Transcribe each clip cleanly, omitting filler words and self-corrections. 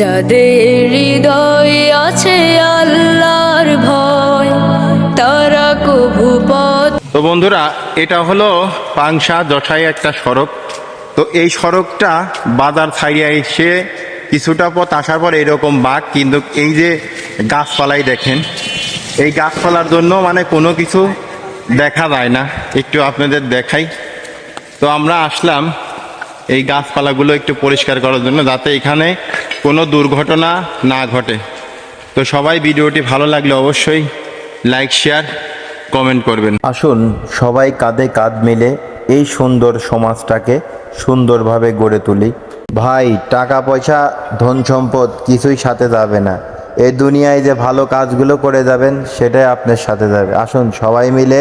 যাদের হৃদয়ে আছে আল্লাহর ভয় তারা কভু পথ। তো বন্ধুরা, এটা হলো পাংশা জটাই একটা সড়ক। তো এই সড়কটা বাজার ছাড়িয়ে এসে কিছুটা পথ আসার পর এরকম বাঁক, কিন্তু এই যে গাছপালাই দেখেন, এই গাছপালার জন্য মানে কোনো কিছু দেখা যায় না। একটু আপনাদের দেখাই। তো আমরা আসলাম এই গাছপালাগুলো একটু পরিষ্কার করার জন্য, যাতে এখানে কোনো দুর্ঘটনা না ঘটে। তো সবাই ভিডিওটি ভালো লাগলে অবশ্যই লাইক, শেয়ার, কমেন্ট করবেন। আসুন সবাই কাঁধে কাঁধ মিলে এই সুন্দর সমাজটাকে সুন্দরভাবে গড়ে তুলি। ভাই, টাকা পয়সা ধন সম্পদ কিছুই সাথে যাবে না। এই দুনিয়ায় যে ভালো কাজগুলো করে যাবেন সেটাই আপনার সাথে যাবে। আসুন সবাই মিলে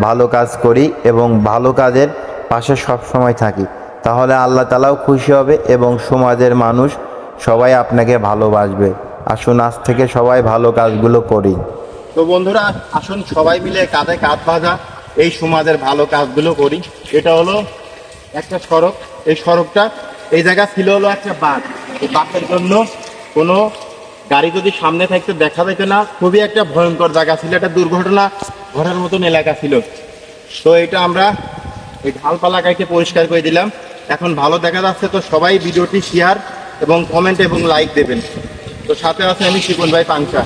ভালো কাজ করি এবং ভালো কাজের পাশে সব সময় থাকি, তাহলে আল্লাহ তাআলাও খুশি হবে এবং সমাজের মানুষ সবাই আপনাকে ভালোবাসবে। আসুন আজ থেকে সবাই ভালো কাজগুলো করি। তো বন্ধুরা, আসুন সবাই মিলে কাঁধে কাঁধ ভাজা এই সমাজের ভালো কাজগুলো করি। এটা হলো একটা সড়ক। এই সড়কটা এই জায়গা ছিল হলো একটা বাঁক। এই বাঁকের জন্য কোনো গাড়ি যদি সামনে থাকতে দেখা যেত না। খুবই একটা ভয়ঙ্কর জায়গা ছিল, একটা দুর্ঘটনা ঘটার মতন এলাকা ছিল। তো এটা আমরা এই ঢালপালা কাইটে পরিষ্কার করে দিলাম, এখন ভালো দেখা যাচ্ছে। তো সবাই ভিডিওটি শেয়ার এবং কমেন্ট এবং লাইক দেবেন। তো সাথে আছে আমি শিপন ভাই পাংশা।